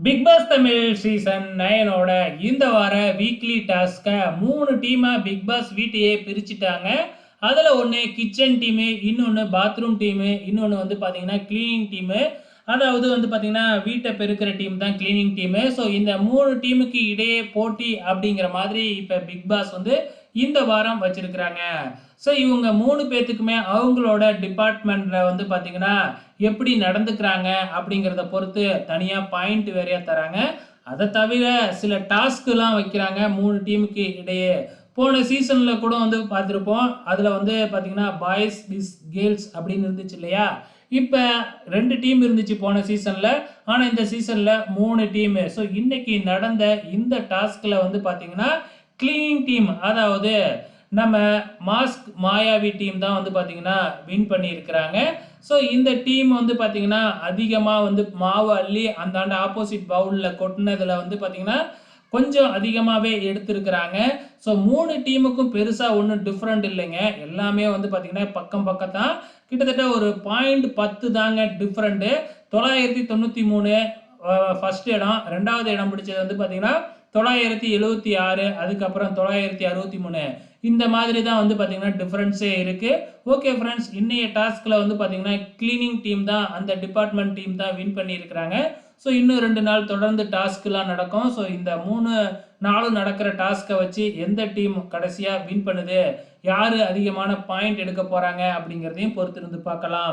Big pass Tamil season 9ஓட இந்த வார weekly டாஸ்க்கை 3 டீமா பிக் பாஸ் வீட்டையே பிரிச்சுட்டாங்க. அதில் ஒன்று கிச்சன் டீமு, இன்னொன்று பாத்ரூம் டீமு, இன்னொன்று வந்து பார்த்தீங்கன்னா கிளீனிங் டீமு. அதாவது வந்து பார்த்தீங்கன்னா வீட்டை பெருக்கிற டீம் தான் கிளீனிங் டீமு. ஸோ இந்த 3 டீமுக்கு இடையே போட்டி அப்படிங்கிற மாதிரி இப்போ பிக் பாஸ் வந்து இந்த வாரம் வச்சிருக்கிறாங்க. ஸோ இவங்க 3 பேத்துக்குமே அவங்களோட டிபார்ட்மெண்ட்ல வந்து பார்த்தீங்கன்னா எப்படி நடந்துக்கிறாங்க அப்படிங்கிறத பொறுத்து தனியாக பாயிண்ட் வேறையாக தராங்க. அதை தவிர சில டாஸ்க்லாம் வைக்கிறாங்க 3 டீமுக்கு இடையே. போன சீசனில் கூட வந்து பார்த்துருப்போம். அதில் வந்து பார்த்தீங்கன்னா பாய்ஸ் விஸ் கேர்ள்ஸ் அப்படின்னு இருந்துச்சு இல்லையா? இப்போ 2 டீம் இருந்துச்சு போன சீசனில். ஆனால் இந்த சீசனில் 3 டீமு. ஸோ இன்னைக்கு நடந்த இந்த டாஸ்கில் வந்து பார்த்தீங்கன்னா கிளீனிங் டீம், அதாவது நம்ம மாஸ்க் மாயாவி டீம் தான் வந்து பார்த்தீங்கன்னா வின் பண்ணியிருக்கிறாங்க. ஸோ இந்த டீம் வந்து பார்த்தீங்கன்னா அதிகமாக வந்து மாவு அள்ளி அந்தாண்ட ஆப்போசிட் பவுலில் கொட்டினதில் வந்து பார்த்தீங்கன்னா கொஞ்சம் அதிகமாகவே எடுத்திருக்கிறாங்க. ஸோ 3 டீமுக்கும் பெருசாக ஒன்றும் டிஃப்ரெண்ட் இல்லைங்க. எல்லாமே வந்து பார்த்தீங்கன்னா பக்கம் பக்கம் தான். கிட்டத்தட்ட ஒரு பாயிண்ட் 10 தாங்க டிஃப்ரெண்ட்டு. 993 ஃபர்ஸ்ட் இடம். 2வது இடம் பிடிச்சது வந்து பார்த்தீங்கன்னா 976, அதுக்கப்புறம் 963. இந்த மாதிரி தான் வந்து பார்த்தீங்கன்னா டிஃப்ரென்ஸே இருக்குது. ஓகே ஃப்ரெண்ட்ஸ், இன்னைய டாஸ்கில் வந்து பார்த்தீங்கன்னா கிளீனிங் டீம் தான், அந்த டிபார்ட்மெண்ட் டீம் தான் வின் பண்ணியிருக்கிறாங்க. ஸோ இன்னும் 2 நாள் தொடர்ந்து டாஸ்க்லாம் நடக்கும். ஸோ இந்த 3 நாளும் நடக்கிற டாஸ்க்கை வச்சு எந்த டீம் கடைசியாக வின் பண்ணுது, யார் அதிகமான பாயிண்ட் எடுக்க போகிறாங்க அப்படிங்கிறதையும் பொறுத்திருந்து பார்க்கலாம்.